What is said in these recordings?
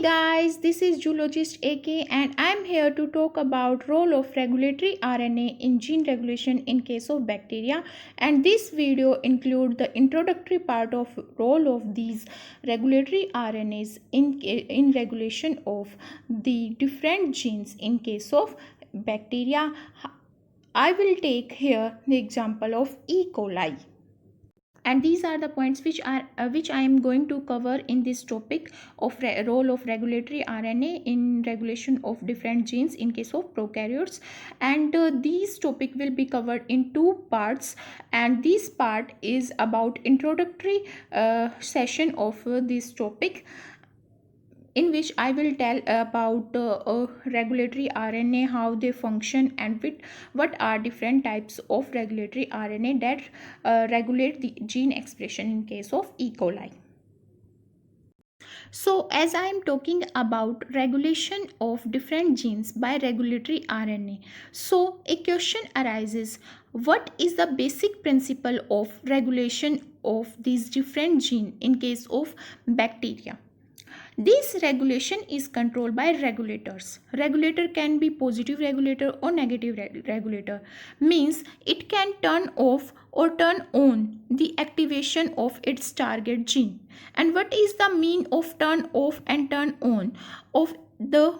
guys, this is Zoologist AK and I'm here to talk about role of regulatory RNA in gene regulation in case of bacteria, and this video include the introductory part of role of these regulatory RNAs in regulation of the different genes in case of bacteria. I will take here the example of E. coli. And these are the points which I am going to cover in this topic of role of regulatory RNA in regulation of different genes in case of prokaryotes, and these topic will be covered in two parts, and this part is about introductory session of this topic, in which I will tell about regulatory RNA, how they function, and what are different types of regulatory RNA that regulate the gene expression in case of E. coli. So, as I am talking about regulation of different genes by regulatory RNA, so a question arises: what is the basic principle of regulation of these different genes in case of bacteria? This regulation is controlled by regulators. Regulator can be positive regulator or negative regulator. Means it can turn off or turn on the activation of its target gene. And what is the mean of turn off and turn on of the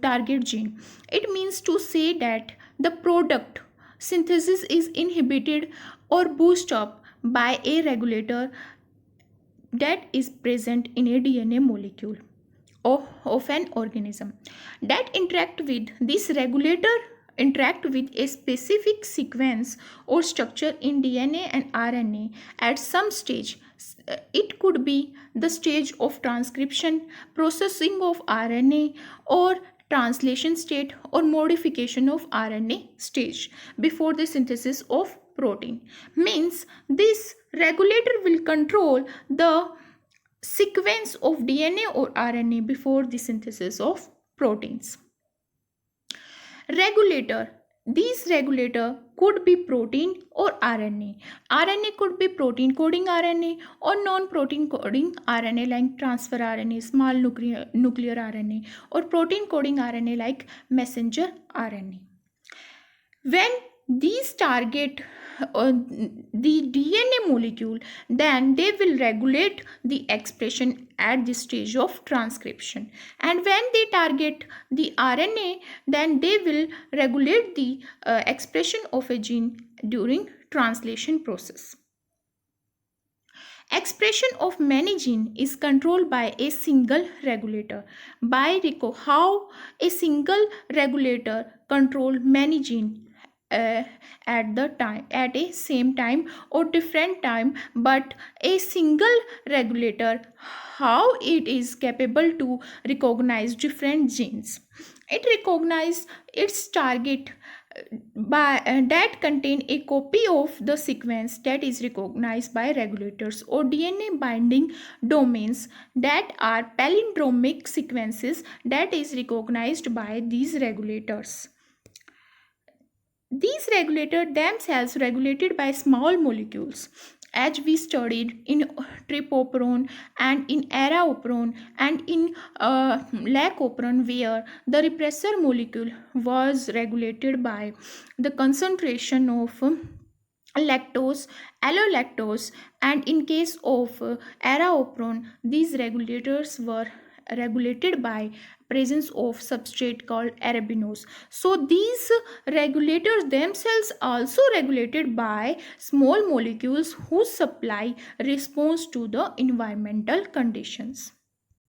target gene? It means to say that the product synthesis is inhibited or boosted up by a regulator that is present in a DNA molecule of an organism. That interact with this regulator interact with a specific sequence or structure in DNA and RNA at some stage. It could be the stage of transcription, processing of RNA, or translation state, or modification of RNA stage before the synthesis of protein. Means this regulator will control the sequence of DNA or RNA before the synthesis of proteins. These regulator could be protein or RNA. RNA could be protein coding RNA or non-protein coding RNA like transfer RNA, small nuclear RNA, or protein coding RNA like messenger RNA. When these target the DNA molecule, then they will regulate the expression at the stage of transcription, and when they target the RNA, then they will regulate the expression of a gene during translation process. Expression of many genes is controlled by a single regulator. How a single regulator control many genes at a same time or different time, but a single regulator, how it is capable to recognize different genes. It recognizes its target that contain a copy of the sequence that is recognized by regulators, or DNA binding domains that are palindromic sequences that is recognized by these regulators. These regulators themselves regulated by small molecules, as we studied in Lac Operon and in Rna Operon and in Lac Operon, where the repressor molecule was regulated by the concentration of lactose, allolactose, and in case of Rna Operon, these regulators were regulated by presence of substrate called arabinose. So these regulators themselves also regulated by small molecules who supply response to the environmental conditions.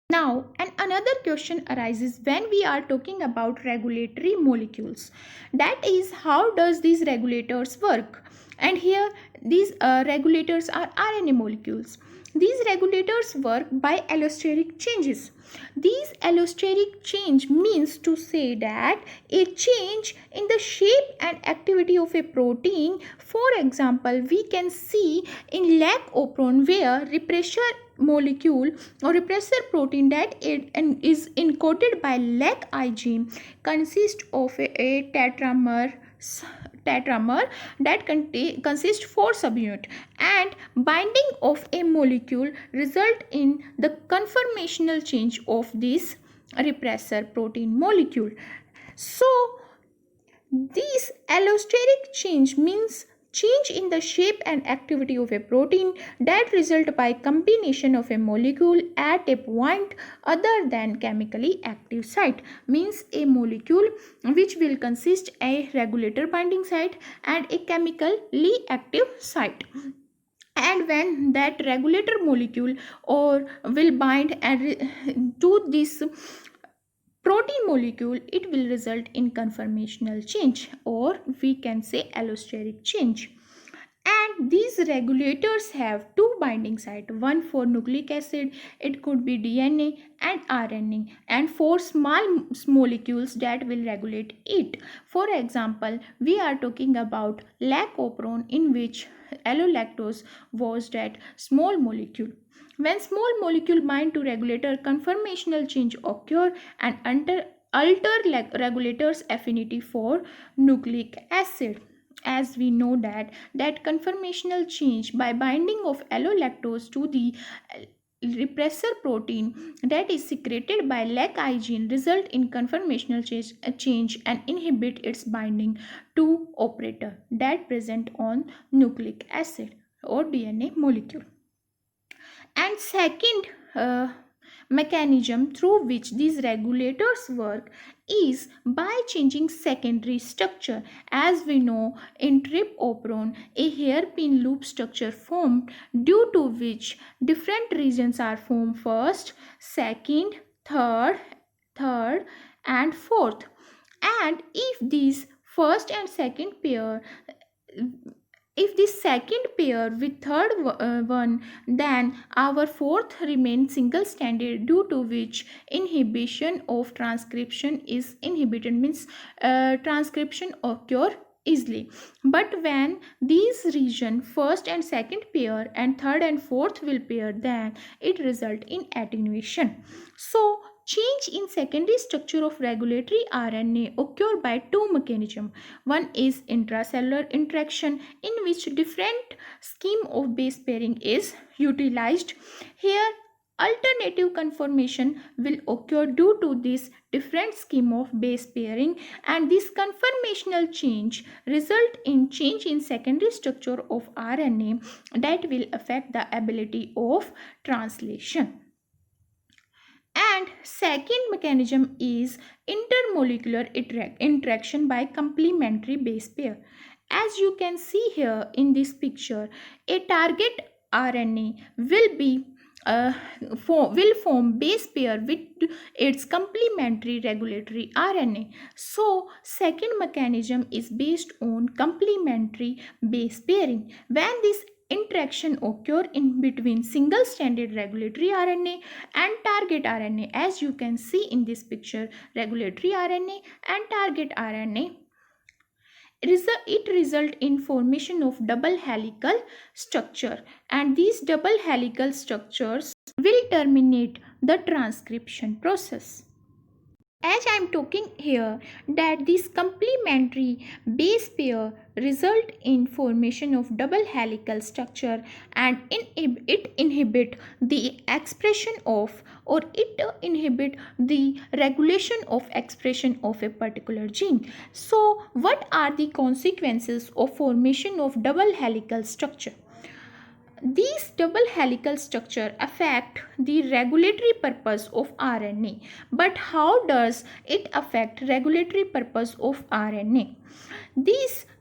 Now, another question arises when we are talking about regulatory molecules. That is, how does these regulators work? And here these regulators are RNA molecules. These regulators work by allosteric changes. These allosteric change means to say that a change in the shape and activity of a protein. For example, we can see in Lac Operon, where repressor molecule or repressor protein that is encoded by Lac I gene consists of a tetramer tetramer that consists 4 subunits, and binding of a molecule result in the conformational change of this repressor protein molecule. So this allosteric change means change in the shape and activity of a protein that result by combination of a molecule at a point other than chemically active site. Means a molecule which will consist a regulator binding site and a chemically active site, and when that regulator molecule or will bind to this protein molecule, it will result in conformational change, or we can say allosteric change. And these regulators have two binding sites, one for nucleic acid, it could be DNA and RNA, and four small molecules that will regulate it. For example, we are talking about Lac Operon, in which allolactose was that small molecule. When small molecule bind to regulator, conformational change occur and alter regulator's affinity for nucleic acid. As we know that conformational change by binding of allolactose to the repressor protein that is secreted by Lac gene result in conformational change and inhibit its binding to operator that present on nucleic acid or DNA molecule. And second mechanism through which these regulators work is by changing secondary structure. As we know, in trip operon, a hairpin loop structure formed, due to which different regions are formed: first, second, third, and fourth. And if these first and second pair, if the second pair with third one, then our fourth remains single stranded, due to which inhibition of transcription is inhibited, means transcription occur easily. But when these region first and second pair and third and fourth will pair, then it result in attenuation. So change in secondary structure of regulatory RNA occur by two mechanisms. One is intracellular interaction, in which different scheme of base pairing is utilized. Here alternative conformation will occur due to this different scheme of base pairing, and this conformational change result in change in secondary structure of RNA that will affect the ability of translation. And second mechanism is intermolecular interaction by complementary base pair. As you can see here in this picture, a target RNA will form base pair with its complementary regulatory RNA. So second mechanism is based on complementary base pairing. When this interaction occur in between single stranded regulatory RNA and target RNA, as you can see in this picture, regulatory RNA and target RNA, it result in formation of double helical structure, and these double helical structures will terminate the transcription process. As I am talking here that this complementary base pair result in formation of double helical structure, and it inhibit the expression of, or it inhibit the regulation of expression of a particular gene. So what are the consequences of formation of double helical structure? These double helical structure affect the regulatory purpose of RNA. But how does it affect regulatory purpose of RNA?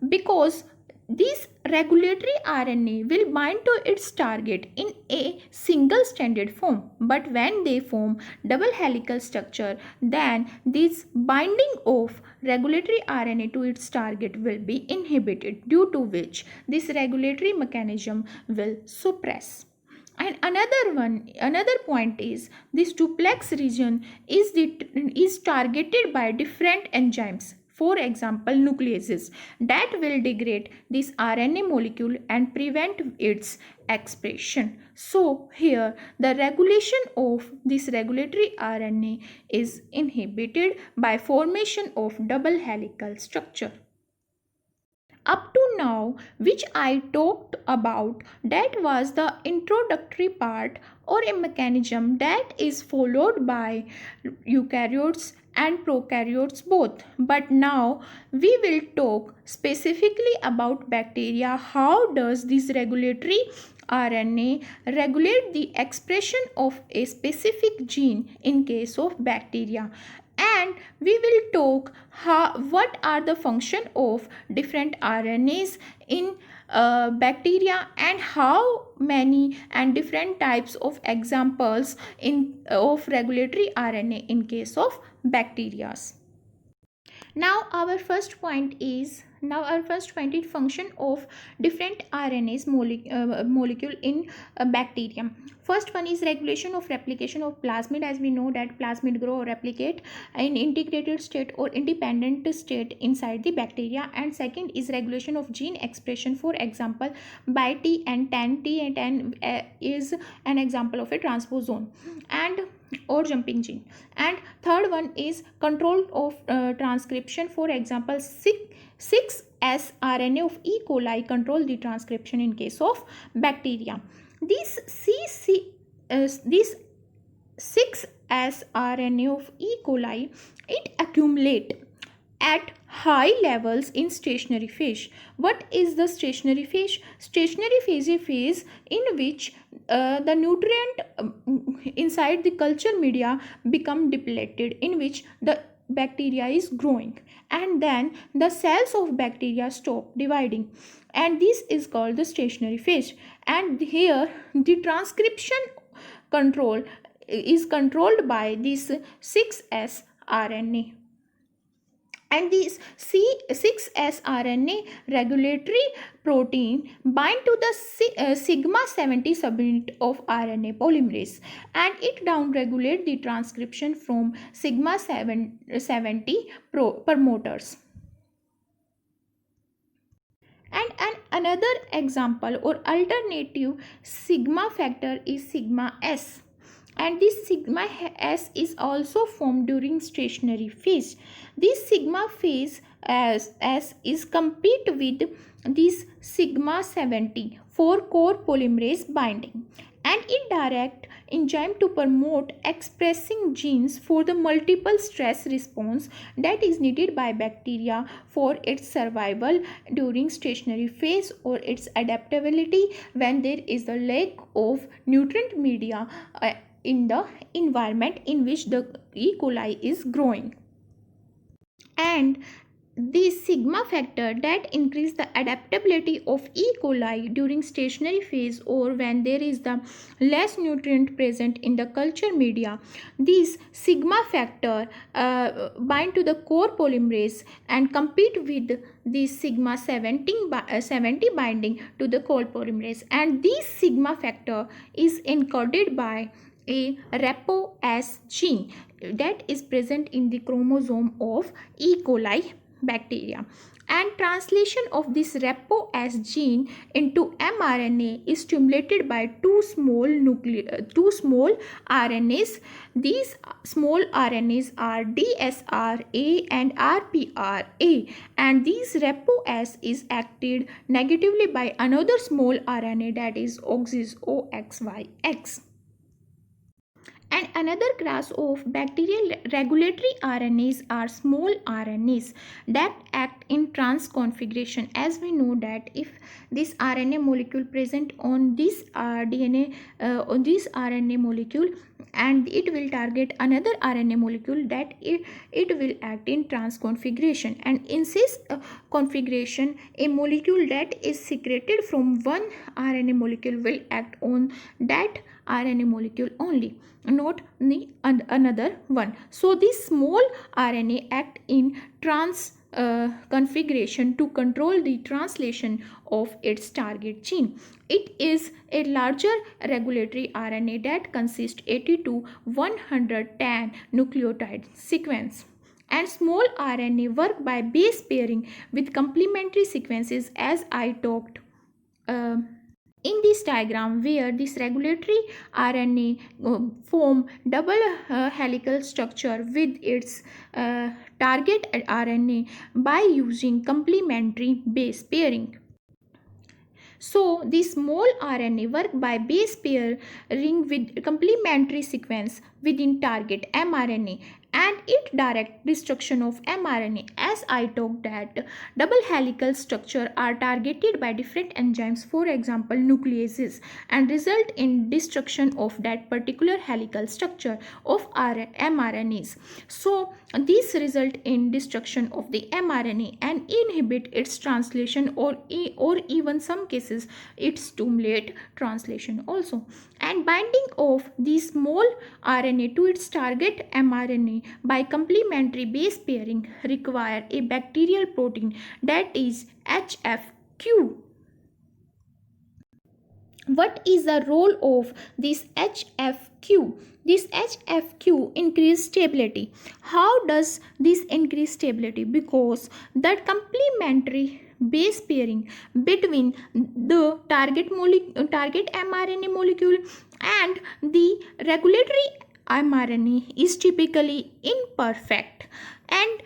Because this regulatory RNA will bind to its target in a single stranded form, but when they form double helical structure, then this binding of regulatory RNA to its target will be inhibited, due to which this regulatory mechanism will suppress. And another point is this duplex region is targeted by different enzymes. For example, nucleases that will degrade this RNA molecule and prevent its expression. So here the regulation of this regulatory RNA is inhibited by formation of double helical structure. Up to now, which I talked about, that was the introductory part or a mechanism that is followed by eukaryotes and prokaryotes both. But now we will talk specifically about bacteria. How does this regulatory RNA regulate the expression of a specific gene in case of bacteria? And we will talk what are the function of different RNAs in bacteria, and how many and different types of examples of regulatory RNA in case of bacteria. Our first point is function of different RNAs molecule in bacteria. First one is regulation of replication of plasmid. As we know that plasmid grow or replicate in integrated state or independent state inside the bacteria. And second is regulation of gene expression, for example by T and TAN is an example of a transposon and or jumping gene. And third one is control of transcription, for example 6S RNA of E. coli control the transcription in case of bacteria. This 6S RNA of E. coli, it accumulate at high levels in stationary phase. What is the stationary phase? Stationary phase is a phase in which the nutrient inside the culture media become depleted, in which the bacteria is growing, and then the cells of bacteria stop dividing, and this is called the stationary phase. And here the transcription control is controlled by this 6S RNA. And this 6S RNA regulatory protein bind to the sigma 70 subunit of RNA polymerase, and it downregulate the transcription from sigma 70 promoters. And another example or alternative sigma factor is sigma S. And this sigma S is also formed during stationary phase. This sigma phase S is compete with this sigma 70 for core polymerase binding, and it direct enzyme to promote expressing genes for the multiple stress response that is needed by bacteria for its survival during stationary phase, or its adaptability when there is the lack of nutrient media in the environment in which the E. coli is growing. And this sigma factor that increase the adaptability of E. coli during stationary phase, or when there is the less nutrient present in the culture media, this sigma factor bind to the core polymerase and compete with this sigma 70 binding to the core polymerase, and this sigma factor is encoded by a RAPO-S gene that is present in the chromosome of E. coli bacteria. And translation of this RAPO-S gene into mRNA is stimulated by two small RNAs. These small RNAs are DSRA and RPRA, and this RAPO-S is acted negatively by another small RNA, that is OXYX. And another class of bacterial regulatory RNAs are small RNAs that act in trans configuration. As we know that if this RNA molecule present on this on this RNA molecule, and it will target another RNA molecule, that it will act in trans configuration. And in cis configuration, a molecule that is secreted from one RNA molecule will act on that RNA molecule only, not the another one. So this small RNA act in trans configuration to control the translation of its target gene. It is a larger regulatory RNA that consists 80 to 110 nucleotide sequence. And small RNA work by base pairing with complementary sequences, as I talked in this diagram, where this regulatory RNA form double helical structure with its target RNA by using complementary base pairing. So, the small RNA work by base pairing with complementary sequence within target mRNA and it direct destruction of mRNA. As I talked that double helical structure are targeted by different enzymes, for example nucleases, and result in destruction of that particular helical structure of mRNAs. So this result in destruction of the mRNA and inhibit its translation or even some cases it stimulate translation also. And binding of the small RNA to its target mRNA by complementary base pairing require a bacterial protein, that is HFQ. What is the role of this HFQ? This HFQ increase stability. How does this increase stability? Because that complementary base pairing between the target mRNA molecule and the regulatory mRNA is typically imperfect and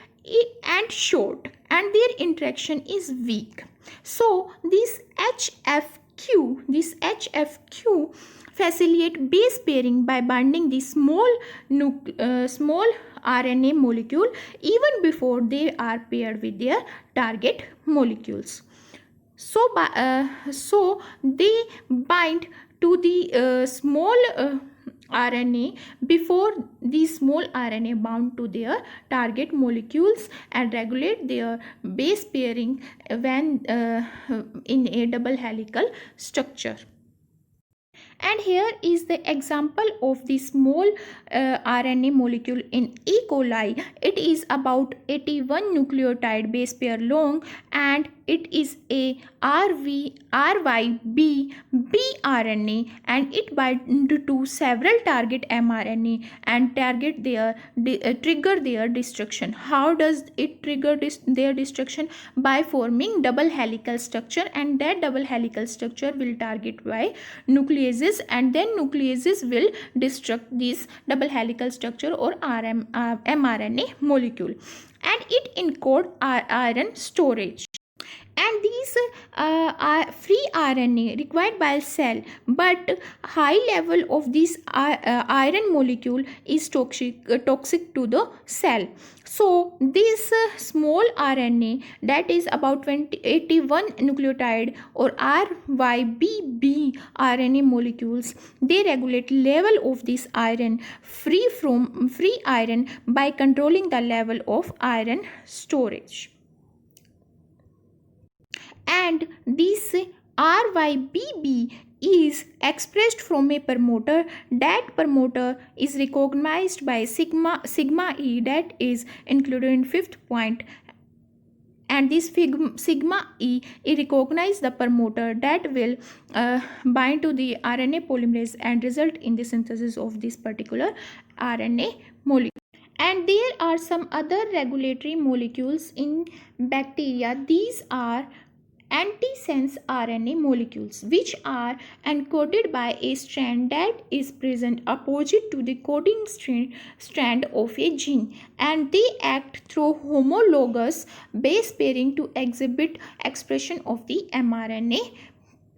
short, and their interaction is weak. So this HFQ facilitate base pairing by binding the small RNA molecule even before they are paired with their target molecules. So they bind to the small RNA before the small RNA bound to their target molecules and regulate their base pairing when in a double helical structure. And here is the example of the small RNA molecule in E. coli. It is about 81 nucleotide base pair long and it is a RYB bRNA and it binds to several target mRNA and trigger their destruction. How does it trigger their destruction? By forming double helical structure, and that double helical structure will target by nucleases and then nucleases will destruct this double helical structure or mRNA molecule, and it encodes iron storage. And these are free RNA required by cell, but high level of this iron molecule is toxic to the cell. So this small RNA, that is about 81 nucleotide or RYBB RNA molecules, they regulate level of this iron free iron by controlling the level of iron storage. And this RYBB is expressed from a promoter. That promoter is recognized by sigma E, that is included in fifth point, and this sigma E recognize the promoter that will bind to the RNA polymerase and result in the synthesis of this particular RNA molecule. And there are some other regulatory molecules in bacteria. These are Antisense Rna molecules, which are encoded by a strand that is present opposite to the coding strand of a gene, and they act through homologous base pairing to exhibit expression of the mRNA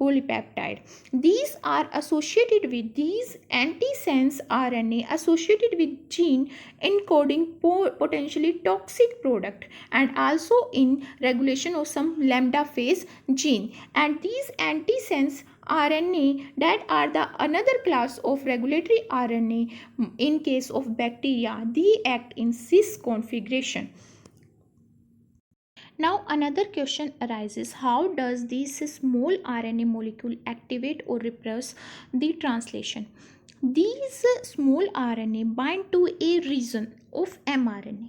polypeptide. These are associated with these antisense RNA associated with gene encoding potentially toxic product and also in regulation of some lambda phase gene. And these antisense RNA that are the another class of regulatory RNA in case of bacteria, they act in cis configuration. Now another question arises, how does this small RNA molecule activate or repress the translation? These small RNA bind to a region of mRNA.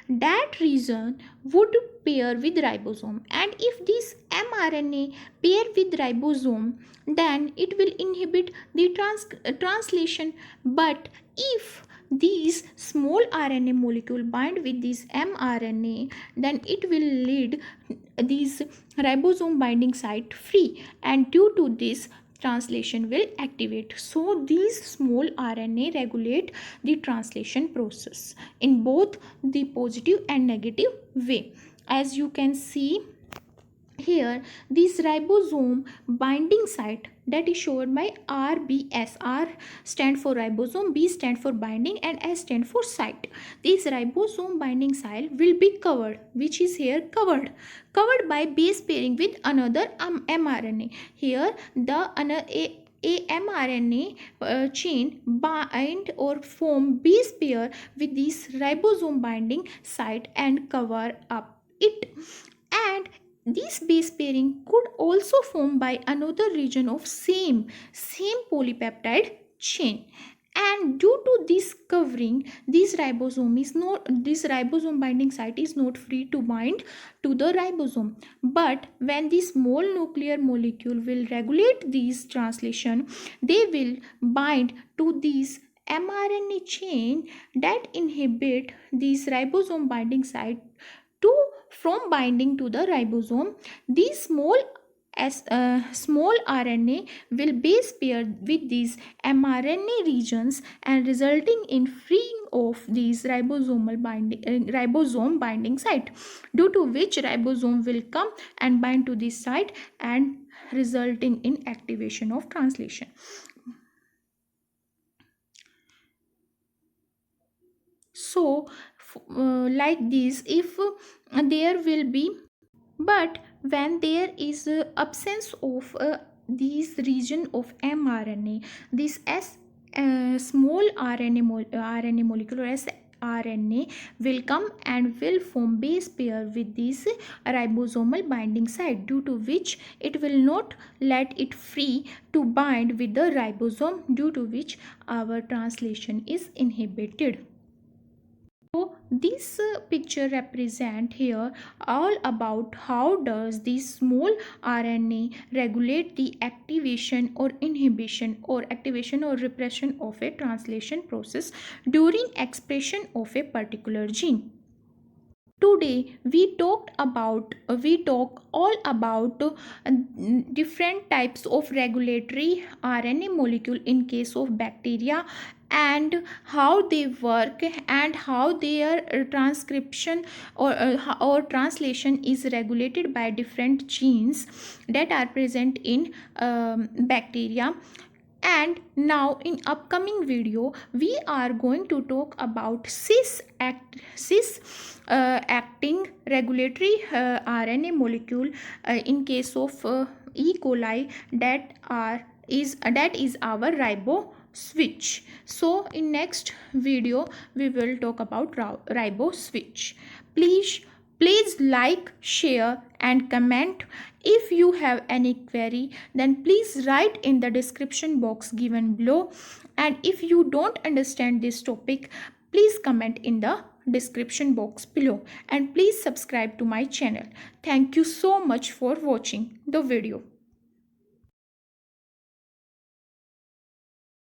That region would pair with ribosome, and if this mRNA pair with ribosome, then it will inhibit the translation. But if these small RNA molecule bind with this mRNA, then it will lead these ribosome binding site free, and due to this translation will activate. So these small RNA regulate the translation process in both the positive and negative way. As you can see here, this ribosome binding site that is shown by RBS. R stand for ribosome, B stand for binding, and S stand for site. This ribosome binding site will be covered, which is here covered by base pairing with another mRNA. Here the a mRNA chain bind or form base pair with this ribosome binding site and cover up it. And this base pairing could also form by another region of same polypeptide chain. And due to this covering, this ribosome binding site is not free to bind to the ribosome. But when this small nuclear molecule will regulate these translation, they will bind to these mRNA chain that inhibit these ribosome binding site from binding to the ribosome. These small RNA will base pair with these mRNA regions and resulting in freeing of these ribosome binding site, due to which ribosome will come and bind to this site and resulting in activation of translation. So like this, if there will be, but when there is absence of these region of mRNA, this small RNA molecule or RNA will come and will form base pair with this ribosomal binding site, due to which it will not let it free to bind with the ribosome, due to which our translation is inhibited. So this picture represent here all about how does this small RNA regulate the activation or inhibition or activation or repression of a translation process during expression of a particular gene. Today we talk all about different types of regulatory RNA molecule in case of bacteria, and how they work and how their transcription or translation is regulated by different genes that are present in bacteria. And now in upcoming video we are going to talk about cis acting regulatory RNA molecule in case of E. coli, that is our ribo switch. So in next video we will talk about ribo switch. Please like, share and comment. If you have any query, then please write in the description box given below. And if you don't understand this topic, please comment in the description box below. And please subscribe to my channel. Thank you so much for watching the video.